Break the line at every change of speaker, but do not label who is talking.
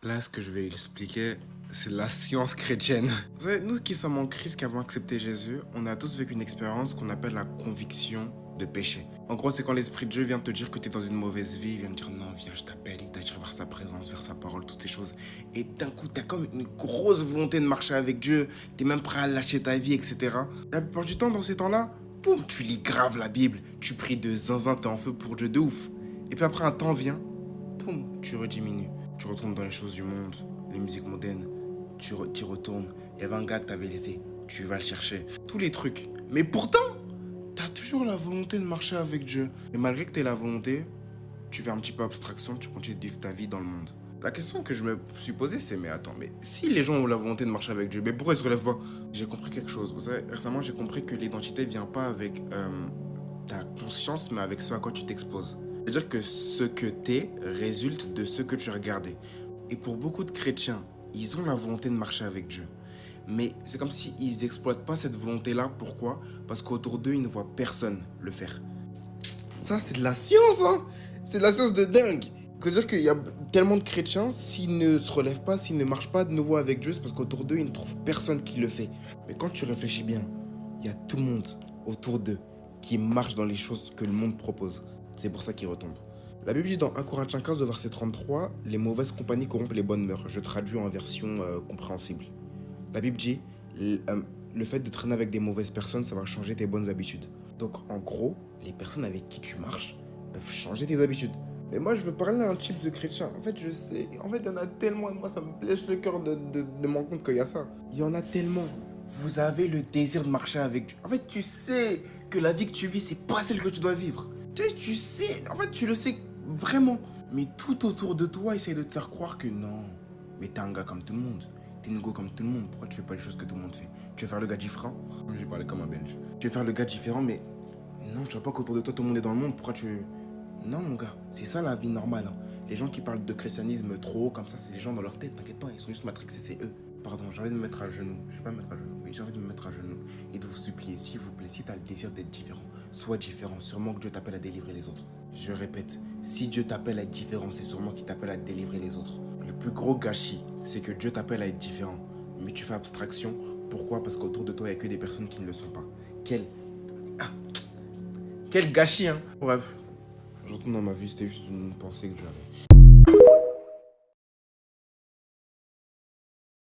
Là, ce que je vais expliquer, c'est la science chrétienne. Vous savez, nous qui sommes en Christ, qui avons accepté Jésus, on a tous vécu une expérience qu'on appelle la conviction de péché. En gros, c'est quand l'Esprit de Dieu vient te dire que tu es dans une mauvaise vie, il vient te dire non, viens, je t'appelle, il t'attire vers sa présence, vers sa parole, toutes ces choses. Et d'un coup, tu as comme une grosse volonté de marcher avec Dieu, tu es même prêt à lâcher ta vie, etc. La plupart du temps, dans ces temps-là, boum, tu lis grave la Bible, tu pries de zinzin, t'es en feu pour Dieu de ouf. Et puis après, un temps vient, boum, tu rediminues. Tu retournes dans les choses du monde, les musiques mondaines, tu y retournes. Il y avait un gars que t'avais laissé, tu vas le chercher. Tous les trucs. Mais pourtant, t'as toujours la volonté de marcher avec Dieu. Et malgré que t'aies la volonté, tu fais un petit peu abstraction, tu continues de vivre ta vie dans le monde. La question que je me suis posée, c'est mais attends, mais si les gens ont la volonté de marcher avec Dieu, mais pourquoi ils se relèvent pas? J'ai compris quelque chose. Vous savez, récemment, j'ai compris que l'identité vient pas avec ta conscience, mais avec ce à quoi tu t'exposes. C'est-à-dire que ce que t'es résulte de ce que tu as regardé. Et pour beaucoup de chrétiens, ils ont la volonté de marcher avec Dieu. Mais c'est comme s'ils n'exploitent pas cette volonté-là. Pourquoi? Parce qu'autour d'eux, ils ne voient personne le faire. Ça, c'est de la science, hein. C'est de la science de dingue. C'est-à-dire qu'il y a tellement de chrétiens, s'ils ne se relèvent pas, s'ils ne marchent pas de nouveau avec Dieu, c'est parce qu'autour d'eux, ils ne trouvent personne qui le fait. Mais quand tu réfléchis bien, il y a tout le monde autour d'eux qui marche dans les choses que le monde propose. C'est pour ça qu'ils retombent. La Bible dit dans 1 Corinthiens 15, verset 33, « Les mauvaises compagnies corrompent les bonnes mœurs ». Je traduis en version compréhensible. La Bible dit, le fait de traîner avec des mauvaises personnes, ça va changer tes bonnes habitudes. Donc en gros, les personnes avec qui tu marches peuvent changer tes habitudes. Mais moi, je veux parler à un type de chrétien. En fait, je sais. En fait, il y en a tellement. Et moi, ça me blesse le cœur de me rendre compte qu'il y a ça. Il y en a tellement. Vous avez le désir de marcher avec Dieu. En fait, tu sais que la vie que tu vis, c'est pas celle que tu dois vivre. Tu sais. En fait, tu le sais vraiment. Mais tout autour de toi essaye de te faire croire que non. Mais t'es un gars comme tout le monde. T'es une go comme tout le monde. Pourquoi tu fais pas les choses que tout le monde fait? Tu veux faire le gars différent? J'ai parlé comme un belge. Tu veux faire le gars différent, mais non, tu vois pas qu'autour de toi, tout le monde est dans le monde. Pourquoi tu... Non, mon gars, c'est ça la vie normale. Hein. Les gens qui parlent de christianisme trop haut comme ça, c'est les gens dans leur tête. T'inquiète pas, ils sont juste matrixés, c'est eux. Pardon, j'ai envie de me mettre à genoux. Je vais pas me mettre à genoux, mais j'ai envie de me mettre à genoux et de vous supplier, s'il vous plaît, si t'as le désir d'être différent, sois différent. Sûrement que Dieu t'appelle à délivrer les autres. Je répète, si Dieu t'appelle à être différent, c'est sûrement qu'il t'appelle à délivrer les autres. Le plus gros gâchis, c'est que Dieu t'appelle à être différent. Mais tu fais abstraction. Pourquoi? Parce qu'autour de toi, il n'y a que des personnes qui ne le sont pas. Quel gâchis, hein. Bref, je retourne dans ma vie, c'était juste une pensée que j'avais.